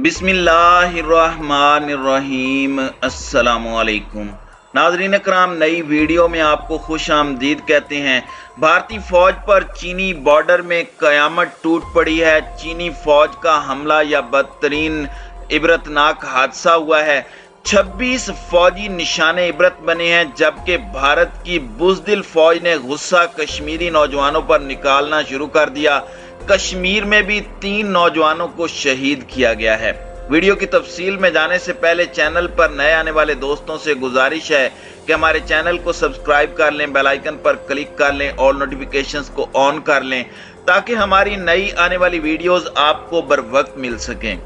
बिस्मिल्लाहिर्रहमानिर्रहीम। अस्सलामुअलैकुम नाज़रीन कराम, नई वीडियो में आपको खुश आमदीद कहते हैं। भारतीय फौज पर चीनी बॉर्डर में कयामत टूट पड़ी है। चीनी फौज का हमला या बदतरीन इबरतनाक हादसा हुआ है। 26 फौजी निशाने इबरत बने हैं, जबकि भारत की बुज़दिल फौज ने गुस्सा कश्मीरी नौजवानों पर निकालना शुरू कर दिया। कश्मीर में भी 3 नौजवानों को शहीद किया गया है। वीडियो की तफसील में जाने से पहले चैनल पर नए आने वाले दोस्तों से गुजारिश है कि हमारे चैनल को सब्सक्राइब कर लें, बेल आइकन पर क्लिक कर लें और नोटिफिकेशंस को ऑन कर लें ताकि हमारी नई आने वाली वीडियोस आपको बर वक्त मिल सकें।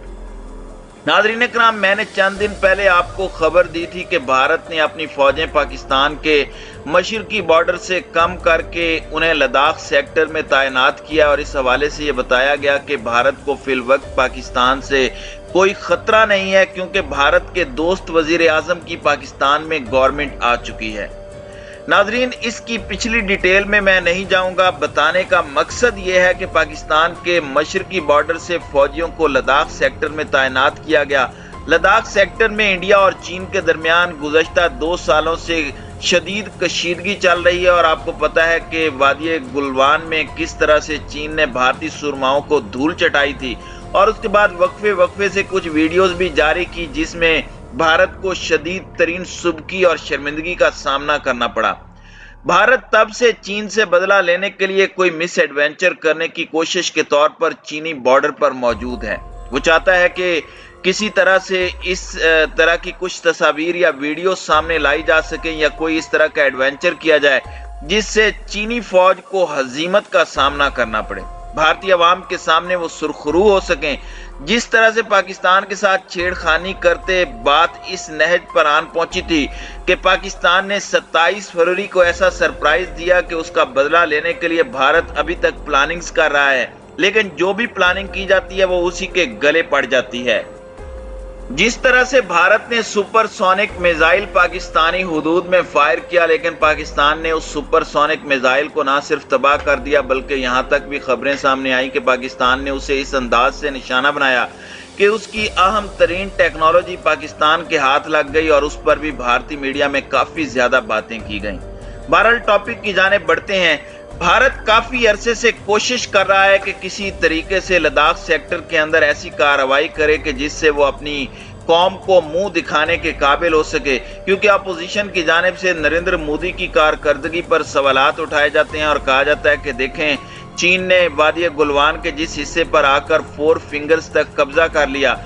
नाज़रीन कराम, मैंने चंद दिन पहले आपको खबर दी थी कि भारत ने अपनी फौजें पाकिस्तान के मशरकी बॉर्डर से कम करके उन्हें लद्दाख सेक्टर में तैनात किया और इस हवाले से ये बताया गया कि भारत को फिल वक्त पाकिस्तान से कोई खतरा नहीं है, क्योंकि भारत के दोस्त वजीर आजम की पाकिस्तान में गवर्नमेंट आ चुकी है। नाजरीन, इसकी पिछली डिटेल में मैं नहीं जाऊंगा। बताने का मकसद ये है कि पाकिस्तान के मशरकी बॉर्डर से फौजियों को लद्दाख सेक्टर में तैनात किया गया। लद्दाख सेक्टर में इंडिया और चीन के दरमियान गुज़श्ता 2 सालों से शदीद कशीदगी चल रही है और आपको पता है कि वादी गुलवान में किस तरह से चीन ने भारतीय सुरमाओं को धूल चटाई थी और उसके बाद वक्फे से कुछ वीडियोस भी जारी की जिसमें भारत को शदीद तरीन सुबकी और शर्मिंदगी का सामना करना पड़ा। भारत तब से चीन से बदला लेने के लिए कोई मिस एडवेंचर करने की कोशिश के तौर पर चीनी बॉर्डर पर मौजूद है। वो चाहता है कि किसी तरह से इस तरह की कुछ तस्वीर या वीडियो सामने लाई जा सके या कोई इस तरह का एडवेंचर किया जाए जिससे चीनी फौज को हजीमत का सामना करना पड़े, भारतीय अवाम के सामने वो सुरखरू हो सकें। जिस तरह से पाकिस्तान के साथ छेड़खानी करते बात इस नहज पर आन पहुंची थी कि पाकिस्तान ने 27 फरवरी को ऐसा सरप्राइज दिया कि उसका बदला लेने के लिए भारत अभी तक प्लानिंग्स कर रहा है, लेकिन जो भी प्लानिंग की जाती है वो उसी के गले पड़ जाती है। जिस तरह से भारत ने सुपरसोनिक मिसाइल पाकिस्तानी हुदूद में फायर किया, लेकिन पाकिस्तान ने उस सुपरसोनिक मिसाइल को ना सिर्फ तबाह कर दिया बल्कि यहां तक भी खबरें सामने आई कि पाकिस्तान ने उसे इस अंदाज से निशाना बनाया कि उसकी अहम तरीन टेक्नोलॉजी पाकिस्तान के हाथ लग गई और उस पर भी भारतीय मीडिया में काफी ज्यादा बातें की गई। बहरहाल टॉपिक की जाने बढ़ते हैं। भारत काफी अरसे से कोशिश कर रहा है कि किसी तरीके से लद्दाख सेक्टर के अंदर ऐसी कार्रवाई करे कि जिससे वो अपनी कौम को मुंह दिखाने के काबिल हो सके, क्योंकि अपोजिशन की जानिब से नरेंद्र मोदी की कारकर्दगी पर सवालात उठाए जाते हैं और कहा जाता है कि देखें, चीन ने वादी गुलवान के जिस हिस्से पर आकर 4 फिंगर्स तक कब्जा कर लिया,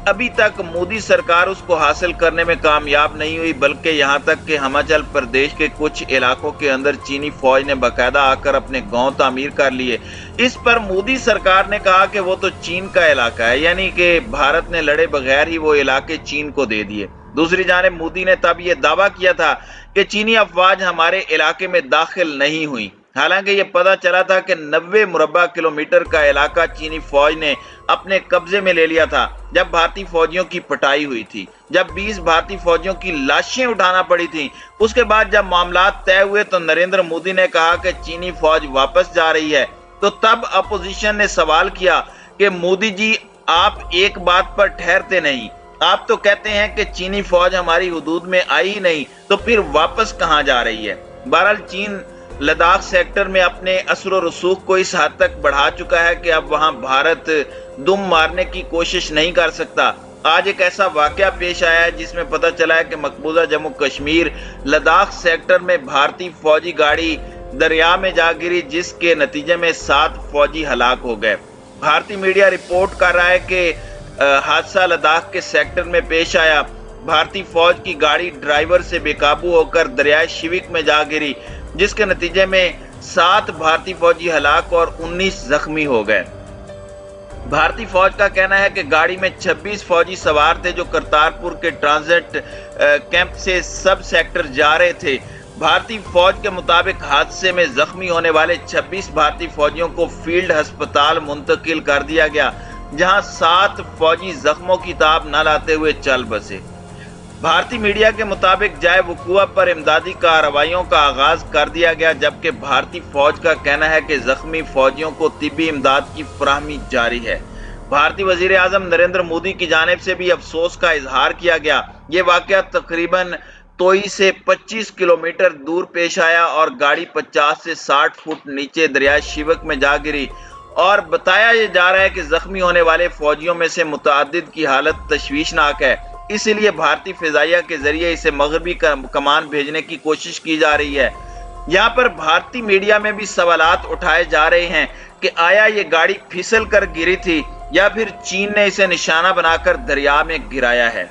अभी तक मोदी सरकार उसको हासिल करने में कामयाब नहीं हुई, बल्कि यहां तक कि हिमाचल प्रदेश के कुछ इलाकों के अंदर चीनी फौज ने बाकायदा आकर अपने गांव तामीर कर लिए। इस पर मोदी सरकार ने कहा कि वो तो चीन का इलाका है, यानी कि भारत ने लड़े बगैर ही वो इलाके चीन को दे दिए। दूसरी जानिब मोदी ने तब ये दावा किया था कि चीनी अफवाज हमारे इलाके में दाखिल नहीं हुई, हालांकि ये पता चला था कि 90 मुरब्बा किलोमीटर का इलाका चीनी फौज ने अपने कब्जे में ले लिया था जब भारतीय फौजियों की पिटाई हुई थी, जब 20 भारतीय फौजियों की लाशें उठाना पड़ी थी। उसके बाद जब मामला तय हुए तो नरेंद्र मोदी ने कहा कि चीनी फौज वापस जा रही है, तो तब अपोजिशन ने सवाल किया कि मोदी जी, आप एक बात पर ठहरते नहीं, आप तो कहते हैं कि चीनी फौज हमारी हुदूद में आई ही नहीं, तो फिर वापस कहां जा रही है। बहरहाल चीन लद्दाख सेक्टर में अपने असर और रसूख को इस हद तक बढ़ा चुका है कि अब वहां भारत दुम मारने की कोशिश नहीं कर सकता। आज एक ऐसा वाकया पेश आया है जिसमें पता चला है कि मकबूजा जम्मू कश्मीर लद्दाख सेक्टर में भारतीय फौजी गाड़ी दरिया में जा गिरी, जिसके नतीजे में 7 फौजी हलाक हो गए। भारतीय मीडिया रिपोर्ट कर रहा है कि हादसा लद्दाख के सेक्टर में पेश आया। भारतीय फौज की गाड़ी ड्राइवर से बेकाबू होकर दरियाए शिविक में जा गिरी, जिसके नतीजे में 7 भारतीय फौजी हलाक और 19 जख्मी हो गए। भारतीय फौज का कहना है कि गाड़ी में 26 फौजी सवार थे जो करतारपुर के ट्रांजिट कैंप से सब सेक्टर जा रहे थे। भारतीय फौज के मुताबिक हादसे में जख्मी होने वाले 26 भारतीय फौजियों को फील्ड अस्पताल मुंतकिल कर दिया गया, जहां 7 फौजी जख्मों की ताब न लाते हुए चल बसे। भारतीय मीडिया के मुताबिक जाए वकुआ पर इमदादी कार्रवाइयों का आगाज कर दिया गया, जबकि भारतीय फौज का कहना है कि जख्मी फौजियों को तिब्बी इमदाद की फराहमी जारी है। भारतीय वजीर आजम नरेंद्र मोदी की जानिब से भी अफसोस का इजहार किया गया। ये वाकया तकरीबन तोई से 25 किलोमीटर दूर पेश आया और गाड़ी 50 से 60 फुट नीचे दरिया शिवक में जा गिरी और बताया जा रहा है कि जख्मी होने वाले फौजियों में से मुतअद्दिद की हालत तशवीशनाक है। इसीलिए भारतीय फिजाइया के जरिए इसे मगरबी कमान भेजने की कोशिश की जा रही है। यहाँ पर भारतीय मीडिया में भी सवालात उठाए जा रहे हैं कि आया ये गाड़ी फिसल कर गिरी थी या फिर चीन ने इसे निशाना बनाकर दरिया में गिराया है।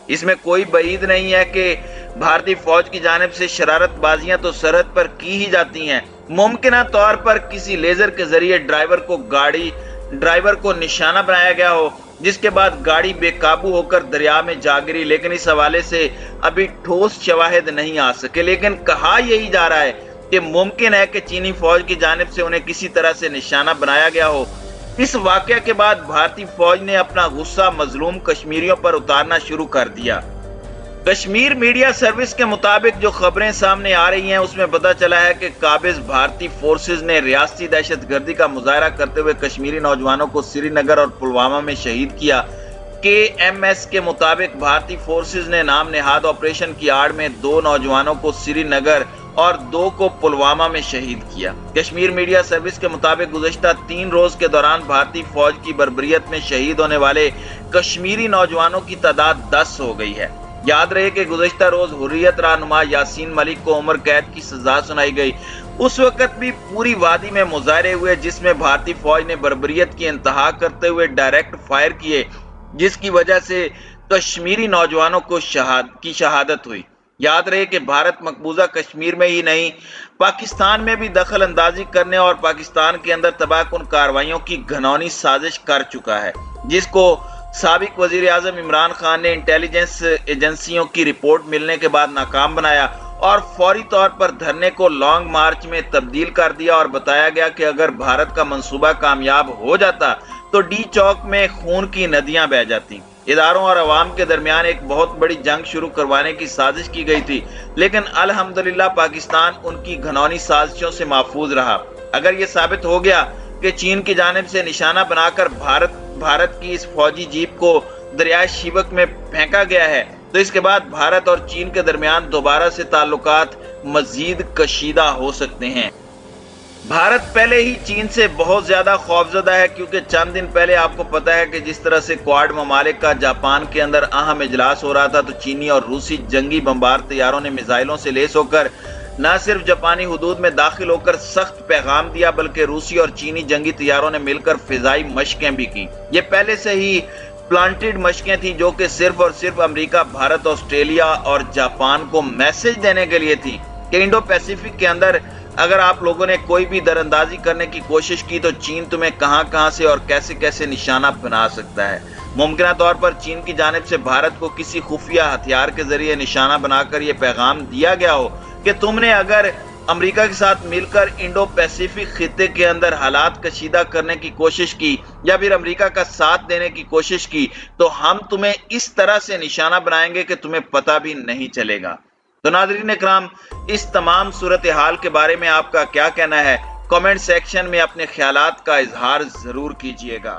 इसमें कोई बईद नहीं है कि भारतीय फौज की जानिब से शरारतबाजियां तो सरहद पर की ही जाती हैं। मुमकिन तौर पर किसी लेजर के जरिए ड्राइवर को निशाना बनाया गया हो, जिसके बाद गाड़ी बेकाबू होकर दरिया में जा गिरी, लेकिन इस हवाले से अभी ठोस शवाहिद नहीं आ सके। लेकिन कहा यही जा रहा है कि मुमकिन है कि चीनी फौज की जानिब से उन्हें किसी तरह से निशाना बनाया गया हो। इस वाकये के बाद भारतीय फौज ने अपना गुस्सा मजलूम कश्मीरियों पर उतारना शुरू कर दिया। कश्मीर मीडिया सर्विस के मुताबिक जो खबरें सामने आ रही हैं उसमें पता चला है कि काबिज भारतीय फोर्सेज ने रियासती दहशतगर्दी का मुजाहरा करते हुए कश्मीरी नौजवानों को श्रीनगर और पुलवामा में शहीद किया। KMS के मुताबिक भारतीय फोर्सेज ने नाम नेहाद ऑपरेशन की आड़ में 2 नौजवानों को श्रीनगर और 2 को पुलवामा में शहीद किया। कश्मीर मीडिया सर्विस के मुताबिक गुज़श्ता 3 रोज के दौरान भारतीय फौज की बर्बरियत में शहीद होने वाले कश्मीरी नौजवानों की तादाद 10 हो गई है। याद रहे कि गुज़श्ता रोज हुर्रियत रहनुमा यासीन मलिक को उम्र कैद की सजा सुनाई गई। उस वक्त भी पूरी वादी में मुजाहरे हुए जिसमें भारतीय फौज ने बर्बरियत की इंतहा करते हुए डायरेक्ट फायर किए, जिसकी वजह से कश्मीरी नौजवानों को शहादत हुई। याद रहे कि भारत मकबूजा कश्मीर में ही नहीं पाकिस्तान में भी दखल अंदाजी करने और पाकिस्तान के अंदर तबाहकुन कार्रवाइयों की घनौनी साजिश कर चुका है, जिसको साबिक वजीर आजम इमरान खान ने इंटेलिजेंस एजेंसियों की रिपोर्ट मिलने के बाद नाकाम बनाया और फौरी तौर पर धरने को लॉन्ग मार्च में तब्दील कर दिया और बताया गया कि अगर भारत का मंसूबा कामयाब हो जाता तो डी चौक में खून की नदियां बह जाती। इदारों और अवाम के दरमियान एक बहुत बड़ी जंग शुरू करवाने की साजिश की गई थी, लेकिन अल्हम्दुलिल्लाह पाकिस्तान उनकी घनौनी साजिशों से महफूज रहा। अगर ये साबित हो गया कि चीन की जानिब से निशाना बनाकर भारत की इस फौजी जीप को दरिया शिवक में फेंका गया है, तो इसके बाद भारत और चीन के दरमियान दोबारा से ताल्लुकात मजीद कशीदा हो सकते हैं। भारत पहले ही चीन से बहुत ज्यादा खौफजदा है, क्योंकि चंद दिन पहले आपको पता है कि जिस तरह से क्वाड ममालिक का जापान के अंदर अहम इजलास हो रहा था, तो चीनी और रूसी जंगी बमबार तैयारों ने मिसाइलों से लैस होकर न सिर्फ जापानी हुदूद में दाखिल होकर सख्त पैगाम दिया, बल्कि रूसी और चीनी जंगी तैयारों ने मिलकर फिजाई मशकें भी की। ये पहले से ही प्लांटेड मशकें थी जो कि सिर्फ और सिर्फ अमेरिका, भारत, ऑस्ट्रेलिया और जापान को मैसेज देने के लिए थी कि इंडो पैसिफिक के अंदर अगर आप लोगों ने कोई भी दरअंदाजी करने की कोशिश की तो चीन तुम्हें कहां से और कैसे कैसे निशाना बना सकता है। मुमकिन तौर पर चीन की जानिब से भारत को किसी खुफिया हथियार के जरिए निशाना बनाकर यह पैगाम दिया गया हो कि तुमने अगर अमेरिका के साथ मिलकर इंडो पैसिफिक खित्ते के अंदर हालात कशीदा करने की कोशिश की या फिर अमेरिका का साथ देने की कोशिश की, तो हम तुम्हें इस तरह से निशाना बनाएंगे कि तुम्हें पता भी नहीं चलेगा। तो नाज़रीन इकराम, इस तमाम सूरत हाल के बारे में आपका क्या कहना है? कमेंट सेक्शन में अपने ख्यालात का इजहार जरूर कीजिएगा।